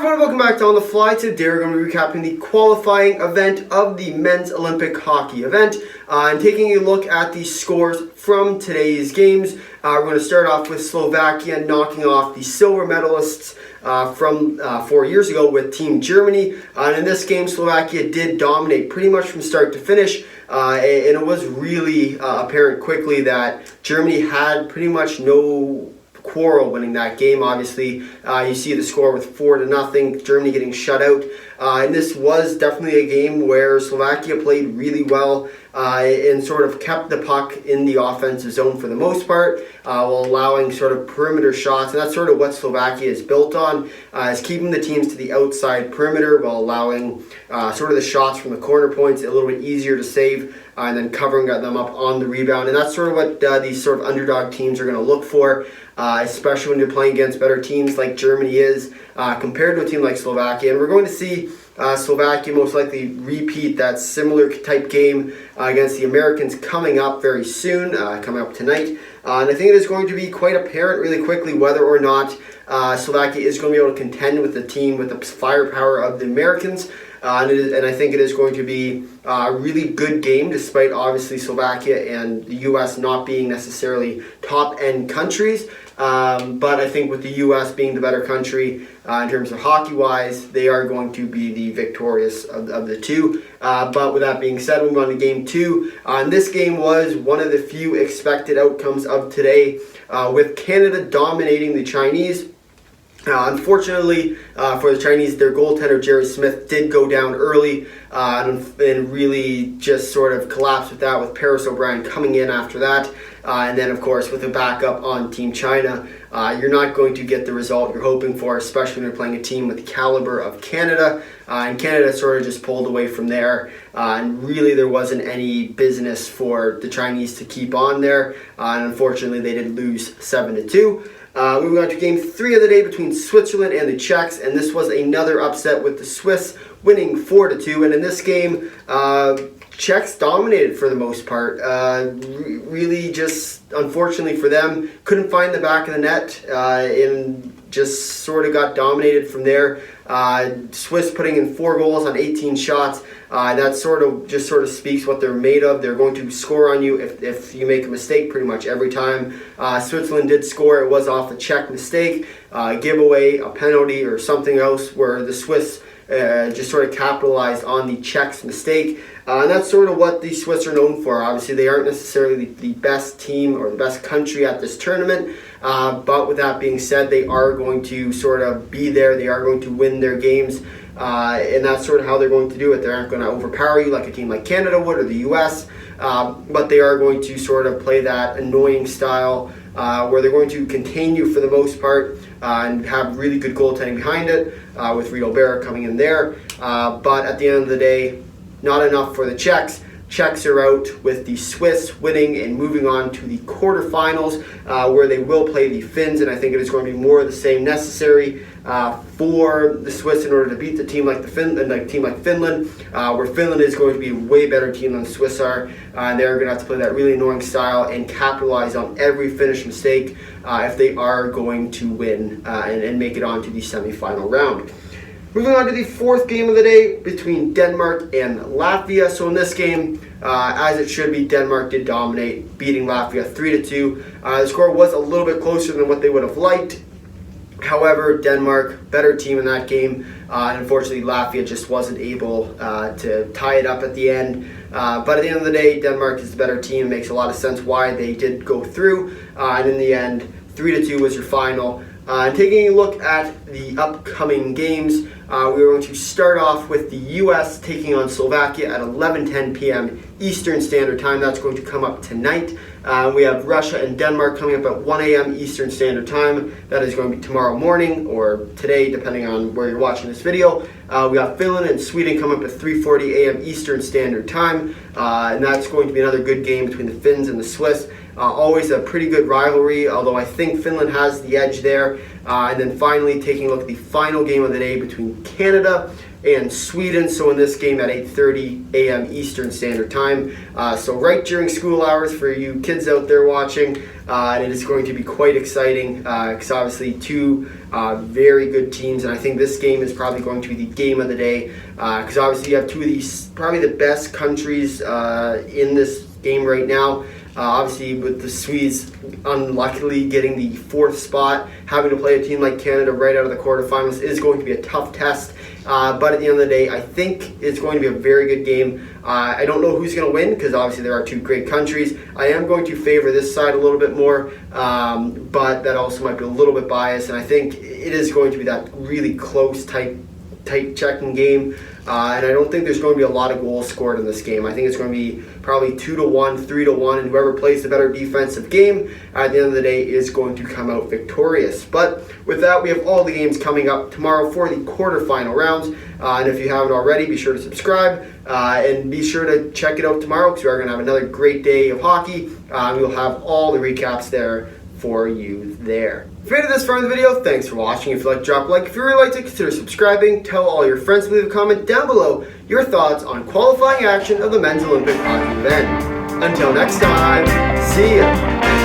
everyone, welcome back to On the Fly. Today we're going to be recapping the qualifying event of the men's Olympic hockey event and taking a look at the scores from today's games. We're going to start off with Slovakia knocking off the silver medalists from 4 years ago with Team Germany. And in this game, Slovakia did dominate pretty much from start to finish. And it was really apparent quickly that Germany had pretty much no quarrel winning that game. Obviously, you see the score with 4-0, Germany getting shut out. And this was definitely a game where Slovakia played really well and sort of kept the puck in the offensive zone for the most part, while allowing sort of perimeter shots. And that's sort of what Slovakia is built on, is keeping the teams to the outside perimeter while allowing sort of the shots from the corner points a little bit easier to save, and then covering them up on the rebound. And that's sort of what these sort of underdog teams are going to look for, especially when you're playing against better teams like Germany is, compared to a team like Slovakia. And we're going to see Slovakia most likely repeat that similar type game against the Americans coming up very soon, coming up tonight. And I think it is going to be quite apparent really quickly whether or not Slovakia is going to be able to contend with the team with the firepower of the Americans. And I think it is going to be a really good game, despite obviously Slovakia and the U.S. not being necessarily top-end countries. But I think with the U.S. being the better country in terms of hockey-wise, they are going to be the victorious of the two. But with that being said, we move on to Game 2. And this game was one of the few expected outcomes of today, with Canada dominating the Chinese. Unfortunately for the Chinese, their goaltender Jerry Smith did go down early and really just sort of collapsed with that, with Paris O'Brien coming in after that. And then, of course, with a backup on Team China, you're not going to get the result you're hoping for, especially when you're playing a team with the caliber of Canada. And Canada sort of just pulled away from there. And really, there wasn't any business for the Chinese to keep on there. And unfortunately, they did lose 7-2. Moving on to Game 3 of the day between Switzerland and the Czechs, and this was another upset with the Swiss winning 4-2. And in this game, Czechs dominated for the most part. Really, just unfortunately for them, couldn't find the back of the net and just sort of got dominated from there. Swiss putting in 4 goals on 18 shots. That sort of speaks what they're made of. They're going to score on you if you make a mistake pretty much every time. Switzerland did score. It was off a Czech mistake, giveaway, a penalty, or something else where the Swiss just sort of capitalized on the Czechs' mistake. And that's sort of what the Swiss are known for. Obviously, they aren't necessarily the best team or the best country at this tournament. But with that being said, they are going to sort of be there. They are going to win their games. And that's sort of how they're going to do it. They aren't going to overpower you like a team like Canada would or the U.S. But they are going to sort of play that annoying style where they're going to contain you for the most part and have really good goaltending behind it, with Riedel Barrett coming in there. But at the end of the day, not enough for the Czechs. Czechs are out with the Swiss winning and moving on to the quarterfinals, where they will play the Finns, and I think it is going to be more of the same necessary for the Swiss in order to beat the team like Finland, where Finland is going to be a way better team than the Swiss are. They're going to have to play that really annoying style and capitalize on every Finnish mistake if they are going to win and make it on to the semifinal round. Moving on to the 4th game of the day between Denmark and Latvia. So in this game, as it should be, Denmark did dominate, beating Latvia 3-2. The score was a little bit closer than what they would have liked. However, Denmark, better team in that game. And unfortunately, Latvia just wasn't able to tie it up at the end. But at the end of the day, Denmark is the better team. It makes a lot of sense why they did go through. And in the end, 3-2 was your final. Taking a look at the upcoming games, we are going to start off with the U.S. taking on Slovakia at 11:10 p.m. Eastern Standard Time. That's going to come up tonight. We have Russia and Denmark coming up at 1 a.m. Eastern Standard Time. That is going to be tomorrow morning or today, depending on where you're watching this video. We got Finland and Sweden coming up at 3:40 a.m. Eastern Standard Time. And that's going to be another good game between the Finns and the Swiss. Always a pretty good rivalry, although I think Finland has the edge there. And then finally, taking a look at the final game of the day between Canada and Sweden. So in this game at 8:30 a.m. Eastern Standard Time. So right during school hours for you kids out there watching. And it is going to be quite exciting because obviously two very good teams, and I think this game is probably going to be the game of the day because obviously you have two of these probably the best countries in this game right now. Obviously with the Swedes unluckily getting the 4th spot, having to play a team like Canada right out of the quarterfinals is going to be a tough test. But at the end of the day, I think it's going to be a very good game. I don't know who's going to win because obviously there are two great countries. I am going to favor this side a little bit more, but that also might be a little bit biased. And I think it is going to be that really close, tight checking game. And I don't think there's going to be a lot of goals scored in this game. I think it's going to be probably 2-1, 3-1, and whoever plays the better defensive game at the end of the day is going to come out victorious. But with that, we have all the games coming up tomorrow for the quarterfinal rounds. And if you haven't already, be sure to subscribe and be sure to check it out tomorrow because we are going to have another great day of hockey. We'll have all the recaps there for you there. If you made it this far in the video, thanks for watching. If you like, drop a like. If you really liked it, consider subscribing. Tell all your friends to leave a comment down below your thoughts on qualifying action of the men's Olympic hockey event. Until next time, see ya.